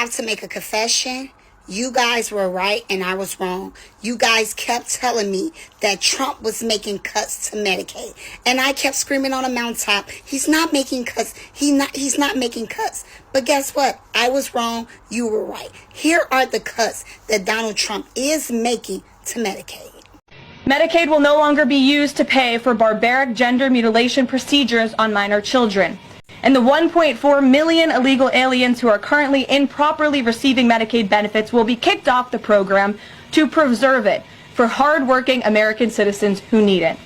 have to make a confession. You guys were right and I was wrong. You guys kept telling me that Trump was making cuts to Medicaid. And I kept screaming on a mountaintop, he's not making cuts. He's not making cuts. But guess what? I was wrong. You were right. Here are the cuts that Donald Trump is making to Medicaid. Medicaid will no longer be used to pay for barbaric gender mutilation procedures on minor children. And the 1.4 million illegal aliens who are currently improperly receiving Medicaid benefits will be kicked off the program to preserve it for hard-working American citizens who need it.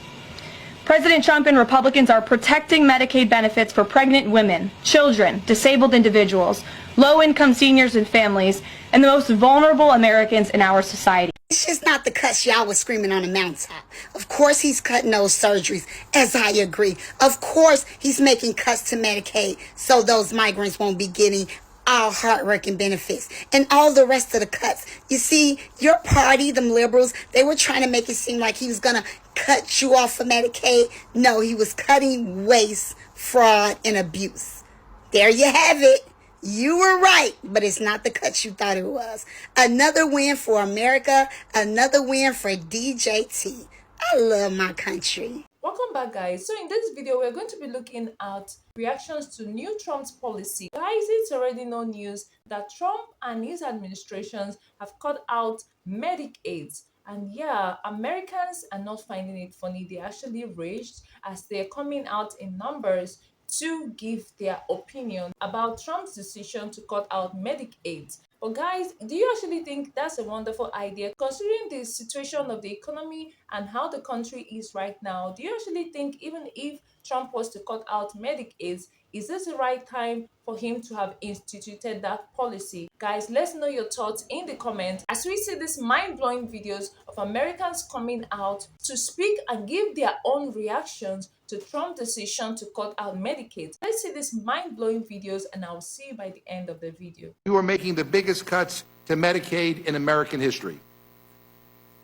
President Trump and Republicans are protecting Medicaid benefits for pregnant women, children, disabled individuals, low-income seniors and families, and the most vulnerable Americans in our society. It's just not the cuts y'all was screaming on the mountaintop. Of course he's cutting those surgeries, as I agree. Of course he's making cuts to Medicaid so those migrants won't be getting our hard-working benefits and all the rest of the cuts. You see, your party, them liberals, they were trying to make it seem like he was going to cut you off of Medicaid. No, he was cutting waste, fraud, and abuse. There you have it. You were right, but it's not the cut you thought it was. Another win for America, another win for DJT. I love my country. Welcome back, guys. So in this video, we're going to be looking at reactions to new Trump's policy. Guys, it's already no news that Trump and his administrations have cut out Medicaid. And yeah, Americans are not finding it funny. They actually raged as they're coming out in numbers to give their opinion about Trump's decision to cut out Medicaid. But guys, do you actually think that's a wonderful idea? Considering the situation of the economy and how the country is right now, do you actually think even if Trump was to cut out Medicaid, is this the right time for him to have instituted that policy? Guys, let's know your thoughts in the comments as we see these mind-blowing videos of Americans coming out to speak and give their own reactions to Trump's decision to cut out Medicaid. Let's see these mind-blowing videos and I'll see you by the end of the video. You are making the biggest cuts to Medicaid in American history.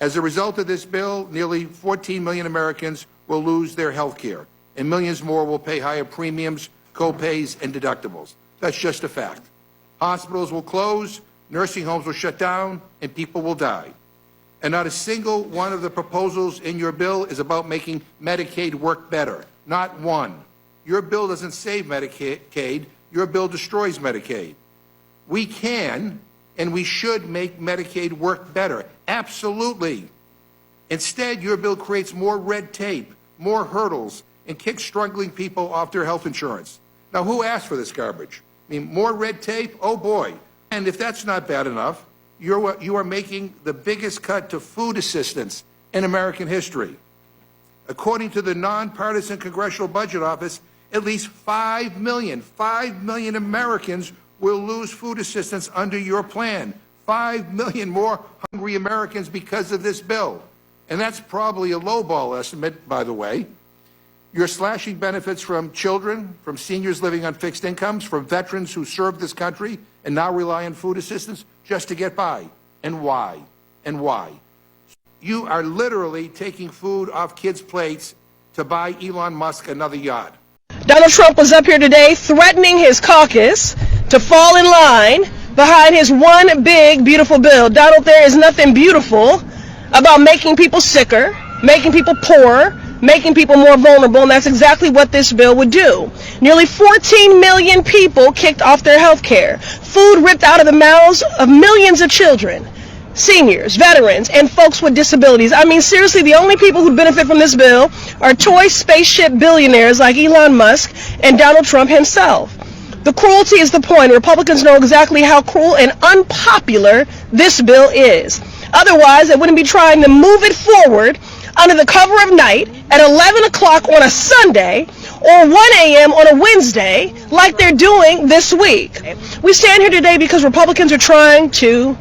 As a result of this bill, nearly 14 million Americans will lose their health care, and millions more will pay higher premiums, co-pays, and deductibles. That's just a fact. Hospitals will close, nursing homes will shut down, and people will die. And not a single one of the proposals in your bill is about making Medicaid work better. Not one. Your bill doesn't save Medicaid. Your bill destroys Medicaid. We can and we should make Medicaid work better. Absolutely. Instead, your bill creates more red tape, more hurdles, and kicks struggling people off their health insurance. Now, who asked for this garbage? I mean, more red tape? Oh, boy. And if that's not bad enough, you are making the biggest cut to food assistance in American history. According to the nonpartisan Congressional Budget Office, at least 5 million Americans will lose food assistance under your plan. 5 million more hungry Americans because of this bill. And that's probably a lowball estimate, by the way. You're slashing benefits from children, from seniors living on fixed incomes, from veterans who served this country and now rely on food assistance just to get by. And why? And why? You are literally taking food off kids' plates to buy Elon Musk another yacht. Donald Trump was up here today threatening his caucus to fall in line behind his one big, beautiful bill. Donald, there is nothing beautiful about making people sicker, making people poorer, making people more vulnerable, and that's exactly what this bill would do. Nearly 14 million people kicked off their health care. Food ripped out of the mouths of millions of children, seniors, veterans, and folks with disabilities. I mean, seriously, the only people who benefit from this bill are toy spaceship billionaires like Elon Musk and Donald Trump himself. The cruelty is the point. Republicans know exactly how cruel and unpopular this bill is. Otherwise, they wouldn't be trying to move it forward under the cover of night at 11 o'clock on a Sunday or 1 a.m. on a Wednesday like they're doing this week. We stand here today because Republicans are trying to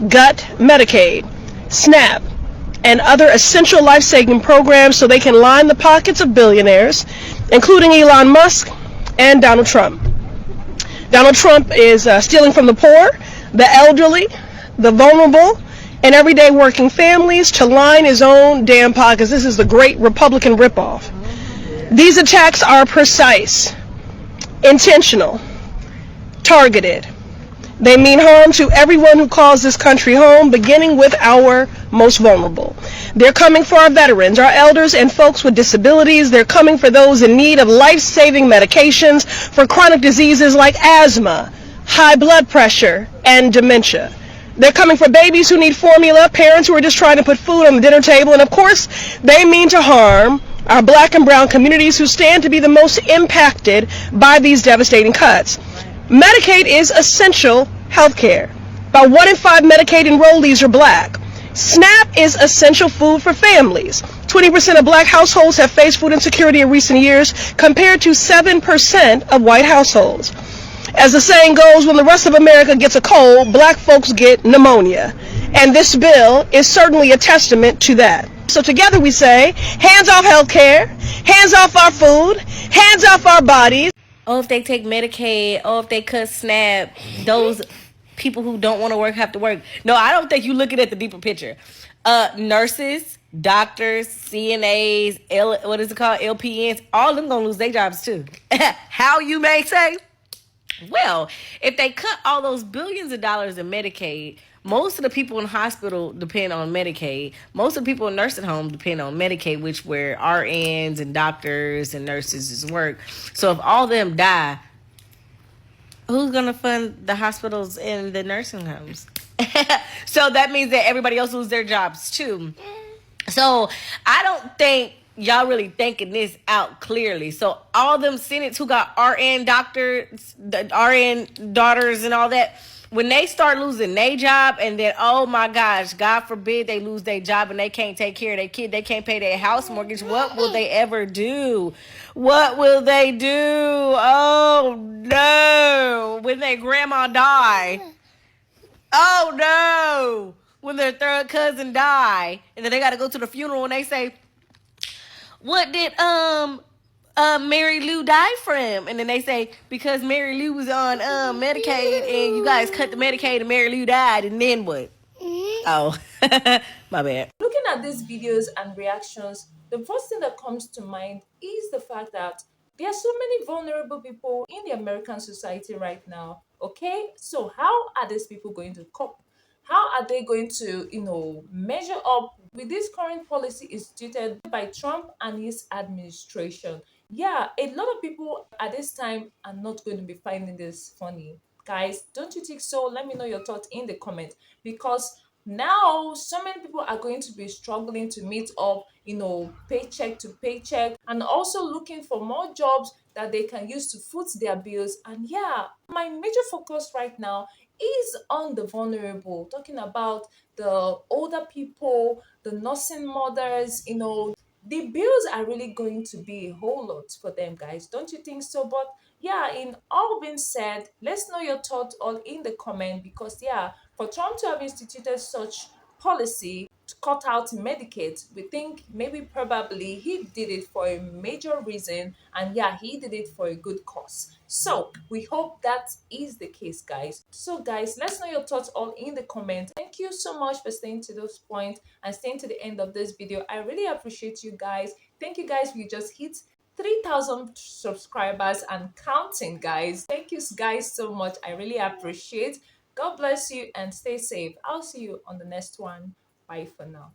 gut Medicaid, SNAP, and other essential life-saving programs so they can line the pockets of billionaires, including Elon Musk and Donald Trump. Donald Trump is stealing from the poor, the elderly, the vulnerable, and everyday working families to line his own damn pockets. This is the great Republican ripoff. These attacks are precise, intentional, targeted, They mean harm to everyone who calls this country home, beginning with our most vulnerable. They're coming for our veterans, our elders, and folks with disabilities. They're coming for those in need of life-saving medications for chronic diseases like asthma, high blood pressure, and dementia. They're coming for babies who need formula, parents who are just trying to put food on the dinner table, and of course, they mean to harm our black and brown communities who stand to be the most impacted by these devastating cuts. Medicaid is essential health care. About 1 in 5 Medicaid enrollees are black. SNAP is essential food for families. 20% of black households have faced food insecurity in recent years, compared to 7% of white households. As the saying goes, when the rest of America gets a cold, black folks get pneumonia. And this bill is certainly a testament to that. So together we say, hands off health care, hands off our food, hands off our bodies. Oh, if they take Medicaid, oh, if they cut SNAP, those people who don't want to work have to work. No, I don't think you're looking at the deeper picture. Nurses, doctors, CNAs, what is it called, LPNs, all of them going to lose their jobs too. How, you may say? Well, if they cut all those billions of dollars in Medicaid, most of the people in hospital depend on Medicaid. Most of the people in nursing home depend on Medicaid, which where RNs and doctors and nurses work. So if all of them die, who's going to fund the hospitals and the nursing homes? So that means that everybody else lose their jobs too. So I don't think y'all really thinking this out clearly. So all them Senates who got RN doctors, the RN daughters and all that, when they start losing their job and then, oh my gosh, God forbid they lose their job and they can't take care of their kid, they can't pay their house mortgage, what will they ever do? What will they do? Oh no. When their grandma die. Oh no. When their third cousin die and then they got to go to the funeral and they say, what did Mary Lou die from? And then they say, because Mary Lou was on Medicaid and you guys cut the Medicaid and Mary Lou died, and then what? Oh, my bad. Looking at these videos and reactions, the first thing that comes to mind is the fact that there are so many vulnerable people in the American society right now. Okay, so how are these people going to cope? How are they going to, measure up with this current policy instituted by Trump and his administration? Yeah, a lot of people at this time are not going to be finding this funny. Guys, don't you think so? Let me know your thoughts in the comment, because now so many people are going to be struggling to meet up, paycheck to paycheck, and also looking for more jobs that they can use to foot their bills. And yeah, my major focus right now is on the vulnerable, talking about the older people, the nursing mothers. The bills are really going to be a whole lot for them, guys. Don't you think so? But yeah, in all being said, let's know your thoughts all in the comment, because yeah, for Trump to have instituted such policy to cut out Medicaid, we think maybe probably he did it for a major reason, and yeah, he did it for a good cause. So we hope that is the case, guys. So guys, let's know your thoughts all in the comment. Thank you so much for staying to this point and staying to the end of this video. I really appreciate you guys. Thank you guys. We just hit 3,000 subscribers and counting, guys. Thank you guys so much. I really appreciate. God bless you and stay safe. I'll see you on the next one. Bye for now.